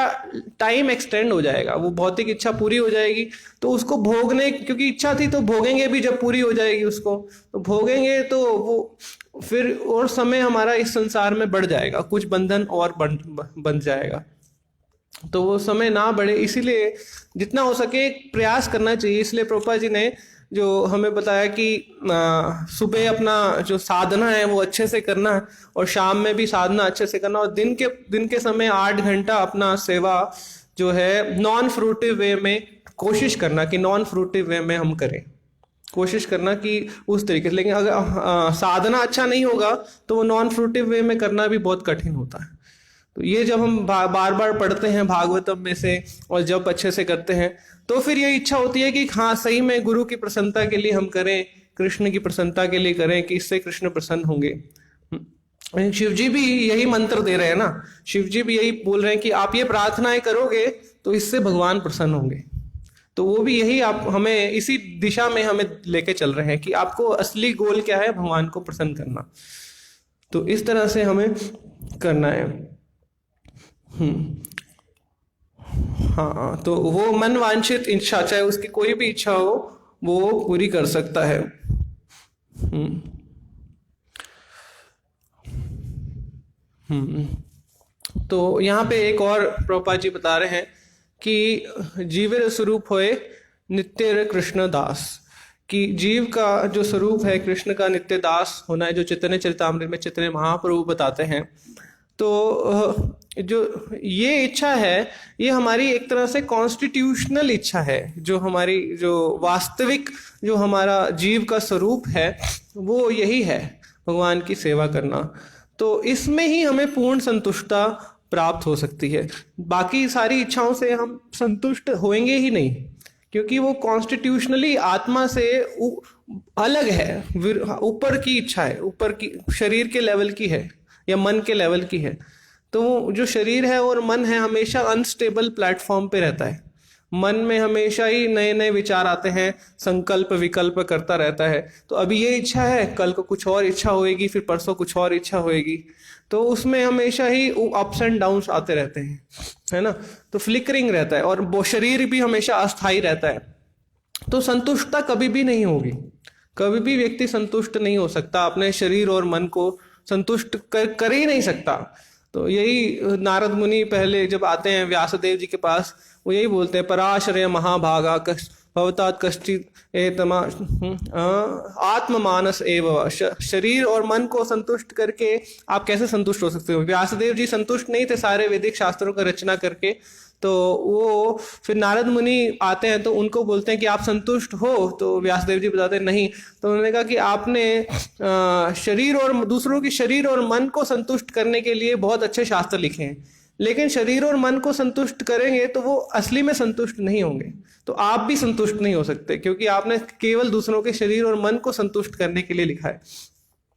टाइम एक्सटेंड हो जाएगा, वो भौतिक इच्छा पूरी हो जाएगी तो उसको भोगने, क्योंकि इच्छा थी तो भोगेंगे भी, जब पूरी हो जाएगी उसको तो भोगेंगे, तो वो फिर और समय हमारा इस संसार में बढ़ जाएगा, कुछ बंधन और बन जाएगा। तो वो समय ना बढ़े, इसीलिए जितना हो सके प्रयास करना चाहिए। इसलिए प्रभुपाद जी ने जो हमें बताया कि सुबह अपना जो साधना है वो अच्छे से करना है, और शाम में भी साधना अच्छे से करना, और दिन के समय 8 घंटा अपना सेवा जो है नॉन फ्रूटिव वे में कोशिश करना, कि नॉन फ्रूटिव वे में हम करें, कोशिश करना कि उस तरीके से। लेकिन अगर साधना अच्छा नहीं होगा तो वो नॉन फ्रूटिव वे में करना भी बहुत कठिन होता है। तो ये जब हम बार बार पढ़ते हैं भागवतम में से और जब अच्छे से करते हैं, तो फिर ये इच्छा होती है कि हाँ सही में गुरु की प्रसन्नता के लिए हम करें, कृष्ण की प्रसन्नता के लिए करें, कि इससे कृष्ण प्रसन्न होंगे। शिव जी भी यही मंत्र दे रहे हैं ना, शिव जी भी यही बोल रहे हैं कि आप ये प्रार्थनाएं करोगे तो इससे भगवान प्रसन्न होंगे। तो वो भी यही आप हमें इसी दिशा में हमें लेके चल रहे हैं कि आपको असली गोल क्या है, भगवान को प्रसन्न करना। तो इस तरह से हमें करना है। हाँ, तो वो मन वांछित इच्छा, चाहे उसकी कोई भी इच्छा हो, वो पूरी कर सकता है। तो यहाँ पे एक और प्रभुपाद जी बता रहे हैं कि जीवेर स्वरूप होए नित्य कृष्ण दास, कि जीव का जो स्वरूप है कृष्ण का नित्य दास होना है, जो चैतन्य चरितामृत में चैतन्य महाप्रभु बताते हैं। तो जो ये इच्छा है, ये हमारी एक तरह से कॉन्स्टिट्यूशनल इच्छा है, जो हमारी जो वास्तविक जो हमारा जीव का स्वरूप है वो यही है, भगवान की सेवा करना। तो इसमें ही हमें पूर्ण संतुष्टता प्राप्त हो सकती है। बाकी सारी इच्छाओं से हम संतुष्ट होंगे ही नहीं, क्योंकि वो कॉन्स्टिट्यूशनली आत्मा से अलग है, ऊपर की इच्छा है, ऊपर की शरीर के लेवल की है या मन के लेवल की है। तो जो शरीर है और मन है हमेशा अनस्टेबल प्लेटफॉर्म पे रहता है, मन में हमेशा ही नए नए विचार आते हैं, संकल्प विकल्प करता रहता है। तो अभी ये इच्छा है, कल को कुछ और इच्छा होएगी, फिर परसों कुछ और इच्छा होएगी, तो उसमें हमेशा ही अप्स एंड डाउन्स आते रहते हैं, है ना। तो फ्लिकरिंग रहता है, और वो शरीर भी हमेशा अस्थाई रहता है। तो संतुष्टता कभी भी नहीं होगी, कभी भी व्यक्ति संतुष्ट नहीं हो सकता, अपने शरीर और मन को संतुष्ट कर ही नहीं सकता। तो यही नारद मुनि पहले जब आते हैं व्यासदेव जी के पास, वो यही बोलते हैं, पराशरय महाभागा भवतात कश्चित एतमा आत्ममानस एव। शरीर और मन को संतुष्ट करके आप कैसे संतुष्ट हो सकते हो? व्यासदेव जी संतुष्ट नहीं थे सारे वैदिक शास्त्रों का रचना करके, तो वो फिर नारद मुनि आते हैं तो उनको बोलते हैं कि आप संतुष्ट हो? तो व्यासदेव जी बताते हैं नहीं। तो उन्होंने कहा कि आपने शरीर और दूसरों की शरीर और मन को संतुष्ट करने के लिए बहुत अच्छे शास्त्र लिखे हैं, लेकिन शरीर और मन को संतुष्ट करेंगे तो वो असली में संतुष्ट नहीं होंगे। तो आप भी संतुष्ट नहीं हो सकते, क्योंकि आपने केवल दूसरों के शरीर और मन को संतुष्ट करने के लिए लिखा है,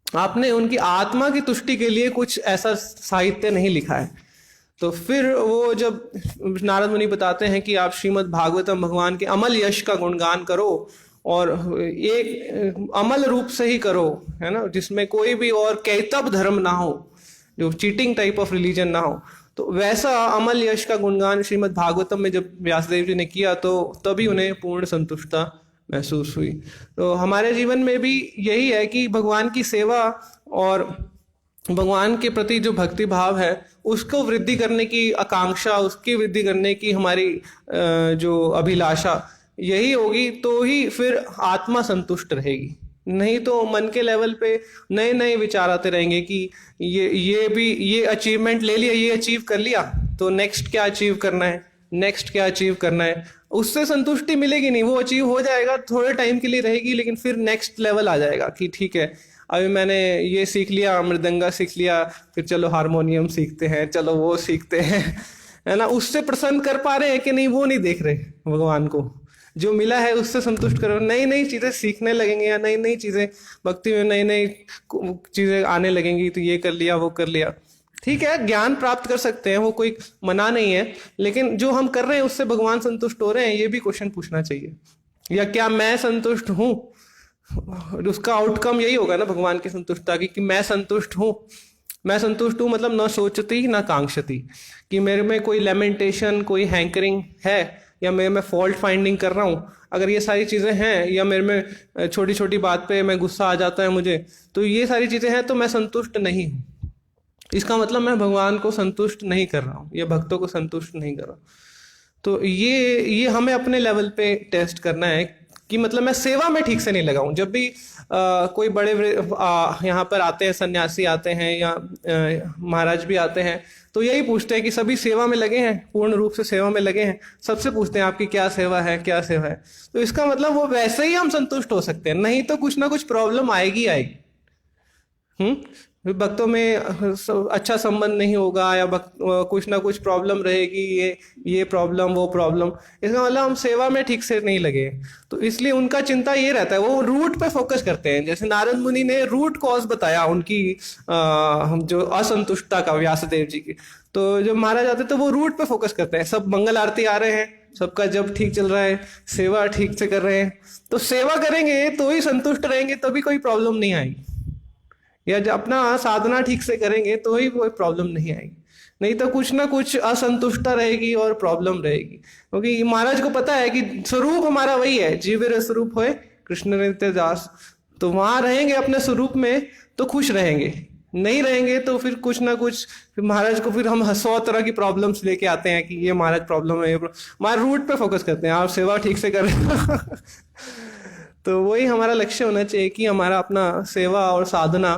आपने उनकी आत्मा की तुष्टि के लिए कुछ ऐसा साहित्य नहीं लिखा है। तो फिर वो जब नारद मुनि बताते हैं कि आप श्रीमद् भागवतम भगवान के अमल यश का गुणगान करो, और एक अमल रूप से ही करो, है ना, जिसमें कोई भी और कैतव धर्म ना हो, जो चीटिंग टाइप ऑफ रिलीजन ना हो। तो वैसा अमल यश का गुणगान श्रीमद् भागवतम में जब व्यासदेव जी ने किया तो तभी उन्हें पूर्ण संतुष्टता महसूस हुई। तो हमारे जीवन में भी यही है कि भगवान की सेवा और भगवान के प्रति जो भक्ति भाव है उसको वृद्धि करने की आकांक्षा, उसकी वृद्धि करने की हमारी जो अभिलाषा यही होगी, तो ही फिर आत्मा संतुष्ट रहेगी। नहीं तो मन के लेवल पे नए नए विचार आते रहेंगे कि ये अचीवमेंट ले लिया, ये अचीव कर लिया, तो नेक्स्ट क्या अचीव करना है, नेक्स्ट क्या अचीव करना है। उससे संतुष्टि मिलेगी नहीं, वो अचीव हो जाएगा, थोड़े टाइम के लिए रहेगी, लेकिन फिर नेक्स्ट लेवल आ जाएगा कि ठीक है अभी मैंने ये सीख लिया, मृदंगा सीख लिया, फिर चलो हारमोनियम सीखते हैं, चलो वो सीखते हैं, है ना। उससे प्रसन्न कर पा रहे हैं कि नहीं, वो नहीं देख रहे भगवान को। जो मिला है उससे संतुष्ट करो, नई नई चीजें सीखने लगेंगे या नई नई चीजें भक्ति में नई नई चीजें आने लगेंगी, तो ये कर लिया वो कर लिया, ठीक है, ज्ञान प्राप्त कर सकते हैं, वो कोई मना नहीं है, लेकिन जो हम कर रहे हैं उससे भगवान संतुष्ट हो रहे हैं, ये भी क्वेश्चन पूछना चाहिए। या क्या मैं संतुष्ट हूँ? उसका आउटकम यही होगा ना भगवान की संतुष्टता की, कि मैं संतुष्ट हूँ। मैं संतुष्ट हूँ मतलब न सोचती न कांक्षती, कि मेरे में कोई लेमेंटेशन, कोई हैंकरिंग है, या मेरे में फॉल्ट फाइंडिंग कर रहा हूँ। अगर ये सारी चीज़ें हैं, या मेरे में छोटी छोटी बात पे मैं गुस्सा आ जाता है मुझे, तो ये सारी चीज़ें हैं, तो मैं संतुष्ट नहीं हूँ। इसका मतलब मैं भगवान को संतुष्ट नहीं कर रहा हूँ, या भक्तों को संतुष्ट नहीं कर रहा हूँ। तो ये हमें अपने लेवल पे टेस्ट करना है कि मतलब मैं सेवा में ठीक से नहीं लगा हूँ। जब भी कोई बड़े यहाँ पर आते हैं, सन्यासी आते हैं या महाराज भी आते हैं, तो यही पूछते हैं कि सभी सेवा में लगे हैं, पूर्ण रूप से सेवा में लगे हैं, सबसे पूछते हैं आपकी क्या सेवा है, क्या सेवा है। तो इसका मतलब वो वैसे ही हम संतुष्ट हो सकते हैं, नहीं तो कुछ ना कुछ प्रॉब्लम आएगी आएगी। भक्तों में अच्छा संबंध नहीं होगा, या कुछ ना कुछ प्रॉब्लम रहेगी, ये प्रॉब्लम वो प्रॉब्लम, इसका मतलब हम सेवा में ठीक से नहीं लगे। तो इसलिए उनका चिंता ये रहता है, वो रूट पे फोकस करते हैं। जैसे नारद मुनि ने रूट कॉज बताया उनकी जो असंतुष्टता का व्यासदेव जी की, तो जब महाराज आते तो वो रूट पे फोकस करते हैं। सब मंगल आरती आ रहे हैं, सबका जब ठीक चल रहा है, सेवा ठीक से कर रहे हैं, तो सेवा करेंगे तो ही संतुष्ट रहेंगे, तभी कोई प्रॉब्लम नहीं आएगी। या जब अपना साधना ठीक से करेंगे तो ही कोई प्रॉब्लम नहीं आएगी, नहीं तो कुछ ना कुछ असंतुष्टता रहेगी और प्रॉब्लम रहेगी। क्योंकि महाराज को पता है कि स्वरूप हमारा वही है, जीवेर स्वरूप होए कृष्ण नित्य दास। तो वहां रहेंगे अपने स्वरूप में तो खुश रहेंगे, नहीं रहेंगे तो फिर कुछ ना कुछ, फिर महाराज को फिर हम 100 तरह की प्रॉब्लम्स लेके आते हैं कि ये महाराज प्रॉब्लम है, हमारे रूट पे फोकस करते हैं, आप सेवा ठीक से कर रहे हो। तो वही हमारा लक्ष्य होना चाहिए कि हमारा अपना सेवा और साधना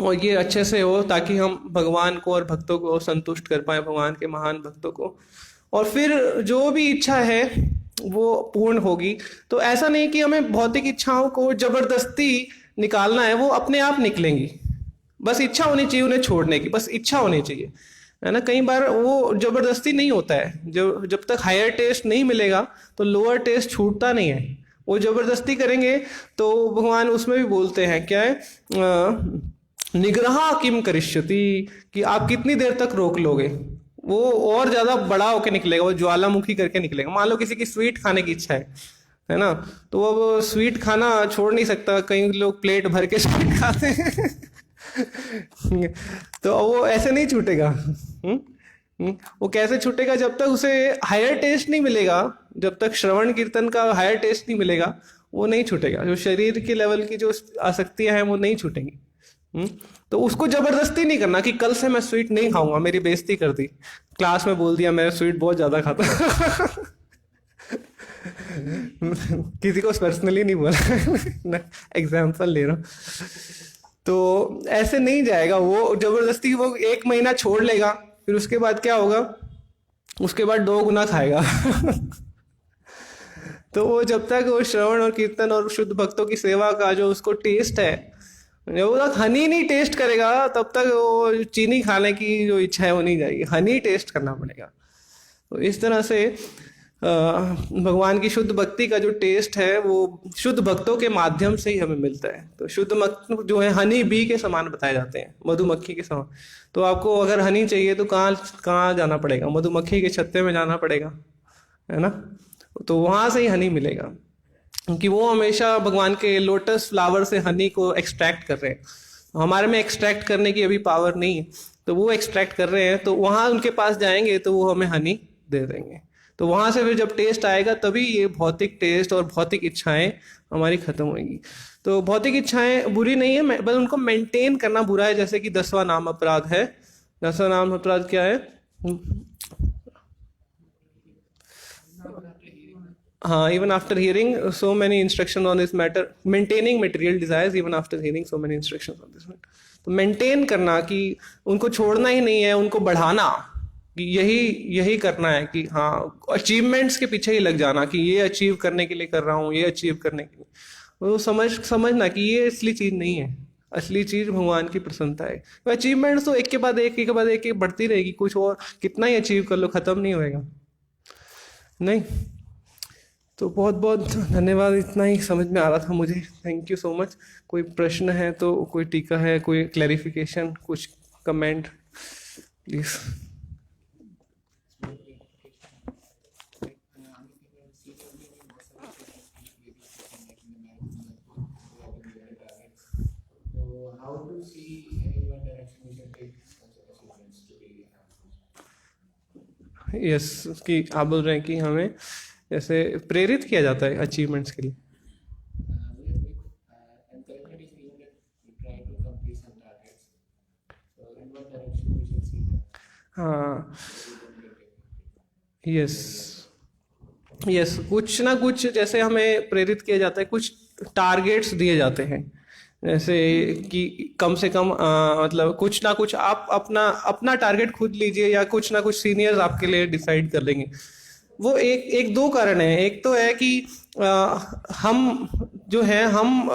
और ये अच्छे से हो, ताकि हम भगवान को और भक्तों को संतुष्ट कर पाए, भगवान के महान भक्तों को। और फिर जो भी इच्छा है वो पूर्ण होगी। तो ऐसा नहीं कि हमें भौतिक इच्छाओं को जबरदस्ती निकालना है, वो अपने आप निकलेंगी। बस इच्छा होनी चाहिए उन्हें छोड़ने की, बस इच्छा होनी चाहिए, है ना। कई बार वो जबरदस्ती नहीं होता है, जब तक हायर टेस्ट नहीं मिलेगा तो लोअर टेस्ट छूटता नहीं है। वो जबरदस्ती करेंगे तो भगवान उसमें भी बोलते हैं, क्या है, निग्रह किम करिष्यति, कि आप कितनी देर तक रोक लोगे, वो और ज्यादा बड़ा होके निकलेगा, वो ज्वालामुखी करके निकलेगा। मान लो किसी की स्वीट खाने की इच्छा है ना, तो वो स्वीट खाना छोड़ नहीं सकता। कई लोग प्लेट भर के स्वीट खाते हैं तो वो ऐसे नहीं छूटेगा। वो कैसे छूटेगा? जब तक उसे हायर टेस्ट नहीं मिलेगा, जब तक श्रवण कीर्तन का हायर टेस्ट नहीं मिलेगा, वो नहीं छूटेगा। जो शरीर के लेवल की जो आसक्तियां हैं वो नहीं छूटेंगी। तो उसको जबरदस्ती नहीं करना कि कल से मैं स्वीट नहीं खाऊंगा, मेरी बेइज्जती कर दी, क्लास में बोल दिया मैं स्वीट बहुत ज्यादा खाता। किसी को पर्सनली नहीं बोला, एग्जाम्पल ले रहा हूँ। तो ऐसे नहीं जाएगा वो, जबरदस्ती वो 1 महीना छोड़ लेगा, फिर उसके बाद क्या होगा? उसके बाद 2 गुना खाएगा। तो वो जब तक वो श्रवण और कीर्तन और शुद्ध भक्तों की सेवा का जो उसको टेस्ट है, जब तक हनी नहीं टेस्ट करेगा तब तक वो चीनी खाने की जो इच्छा है वो नहीं जाएगी। हनी टेस्ट करना पड़ेगा। तो इस तरह से भगवान की शुद्ध भक्ति का जो टेस्ट है वो शुद्ध भक्तों के माध्यम से ही हमें मिलता है। तो शुद्ध भक्त जो है हनी बी के समान बताए जाते हैं, मधुमक्खी के समान। तो आपको अगर हनी चाहिए तो कहाँ कहाँ जाना पड़ेगा? मधुमक्खी के छत्ते में जाना पड़ेगा, है ना? तो वहां से ही हनी मिलेगा, क्योंकि वो हमेशा भगवान के लोटस फ्लावर से हनी को एक्सट्रैक्ट कर रहे हैं। हमारे में एक्सट्रैक्ट करने की अभी पावर नहीं है, तो वो एक्सट्रैक्ट कर रहे हैं। तो वहां उनके पास जाएंगे तो वो हमें हनी दे देंगे। तो वहां से फिर जब टेस्ट आएगा तभी ये भौतिक टेस्ट और भौतिक इच्छाएं हमारी खत्म होंगी। तो भौतिक इच्छाएं बुरी नहीं है, बस उनको मेंटेन करना बुरा है। जैसे कि 10वां नाम अपराध है। 10वां नाम अपराध क्या है? हाँ, even after hearing so many instructions on this matter, maintaining material desires even after hearing so many instructions on this matter। तो मेंटेन करना कि उनको छोड़ना ही नहीं है, उनको बढ़ाना, कि यही यही करना है, कि हाँ अचीवमेंट्स के पीछे ही लग जाना, कि ये अचीव करने के लिए कर रहा हूँ, ये अचीव करने के लिए। वो समझना कि ये असली चीज नहीं है। असली चीज भगवान की प्रसन्नता है। तो अचीवमेंट्स तो एक के बाद एक, एक के बाद एक बढ़ती रहेगी। कुछ और कितना ही अचीव कर लो, खत्म नहीं होएगा, नहीं। तो बहुत बहुत धन्यवाद, इतना ही समझ में आ रहा था मुझे। Thank you so much. कोई प्रश्न है तो, कोई टीका है, कोई क्लैरिफिकेशन, कुछ कमेंट प्लीज। यस, कि आप बोल रहे हैं कि हमें जैसे प्रेरित किया जाता है अचीवमेंट्स के लिए। हाँ, यस यस, कुछ ना कुछ जैसे हमें प्रेरित किया जाता है, कुछ टारगेट्स दिए जाते हैं। जैसे कि कम से कम मतलब कुछ ना कुछ आप अपना अपना टारगेट खुद लीजिए, या कुछ ना कुछ सीनियर्स आपके लिए डिसाइड कर लेंगे। वो एक दो कारण है। एक तो है कि हम जो है हम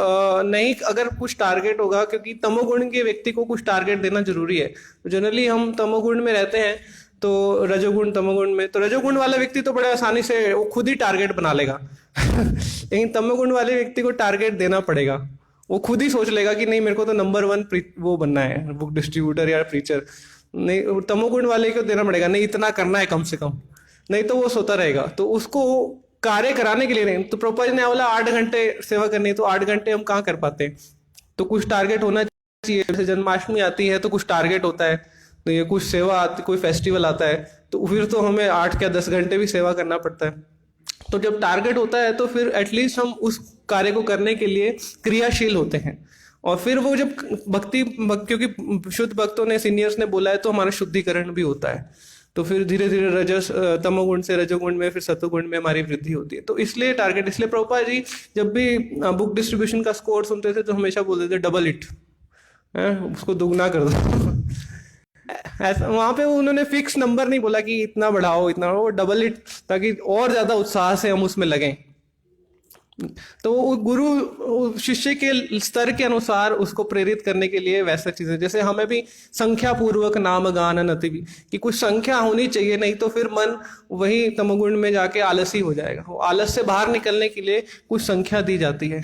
नहीं, अगर कुछ टारगेट होगा, क्योंकि तमोगुण के व्यक्ति को कुछ टारगेट देना जरूरी है। तो जनरली हम तमोगुण में रहते हैं, तो रजोगुण तमोगुण में, तो रजोगुण वाला व्यक्ति तो बड़े आसानी से वो खुद ही टारगेट बना लेगा। लेकिन तमोगुण वाले व्यक्ति को टारगेट देना पड़ेगा। वो खुद ही सोच लेगा कि नहीं, मेरे को तो नंबर 1 वो बनना है, बुक डिस्ट्रीब्यूटर या प्रीचर। नहीं, तमोगुण वाले को देना पड़ेगा, नहीं इतना करना है कम से कम, नहीं तो वो सोता रहेगा। तो उसको कार्य कराने के लिए नहीं, तो प्रभुपाद जी ने बोला 8 घंटे सेवा करनी है, तो 8 घंटे हम कहाँ कर पाते हैं? तो कुछ टारगेट होना चाहिए। जैसे जन्माष्टमी आती है तो कुछ टारगेट होता है, तो ये कुछ सेवा आती, कोई फेस्टिवल आता है, तो फिर तो हमें 8 या 10 घंटे भी सेवा करना पड़ता है। तो जब टारगेट होता है तो फिर एटलीस्ट हम उस कार्य को करने के लिए क्रियाशील होते हैं। और फिर वो जब क्योंकि शुद्ध भक्तों ने, सीनियर्स ने बोला है, तो हमारा शुद्धिकरण भी होता है। तो फिर धीरे धीरे तमोगुण से रजोगुण में, फिर सतोगुण में हमारी वृद्धि होती है। तो इसलिए टारगेट, इसलिए प्रभुपाद जी जब भी बुक डिस्ट्रीब्यूशन का स्कोर सुनते थे तो हमेशा बोलते थे डबल इट, उसको दुगना कर दो। ऐसा वहां पे उन्होंने फिक्स नंबर नहीं बोला कि इतना बढ़ाओ इतना, वो डबल इट, ताकि और ज्यादा उत्साह से हम उसमें लगें। तो वो गुरु शिष्य के स्तर के अनुसार उसको प्रेरित करने के लिए वैसा चीजें, जैसे हमें भी संख्या पूर्वक नाम गान नति भी, कि कुछ संख्या होनी चाहिए, नहीं तो फिर मन वही तमोगुण में जाके आलसी हो जाएगा। वो आलस से बाहर निकलने के लिए कुछ संख्या दी जाती है,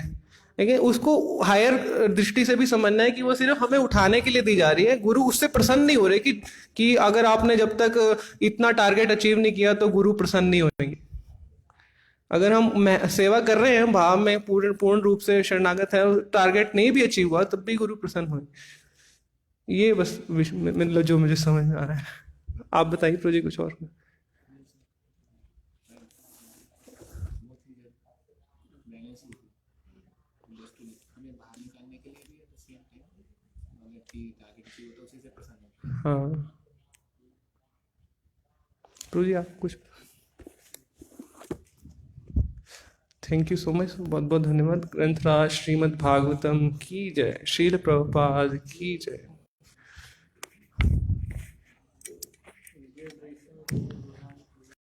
लेकिन उसको हायर दृष्टि से भी समझना है कि वो सिर्फ हमें उठाने के लिए दी जा रही है। गुरु उससे प्रसन्न नहीं हो रहे कि अगर आपने जब तक इतना टारगेट अचीव नहीं किया तो गुरु प्रसन्न नहीं होंगे। अगर हम सेवा कर रहे हैं, भाव में पूर्ण रूप से शरणागत है, टारगेट नहीं भी अचीव हुआ तब भी गुरु प्रसन्न हुए। ये बस मतलब जो मुझे समझ में आ रहा है। आप बताइए प्रभु जी कुछ और। हाँ प्रभु जी आप कुछ। थैंक यू सो मच, बहुत बहुत धन्यवाद। ग्रंथराज श्रीमद् भागवतम की जय, श्रील प्रभुपाद की जय।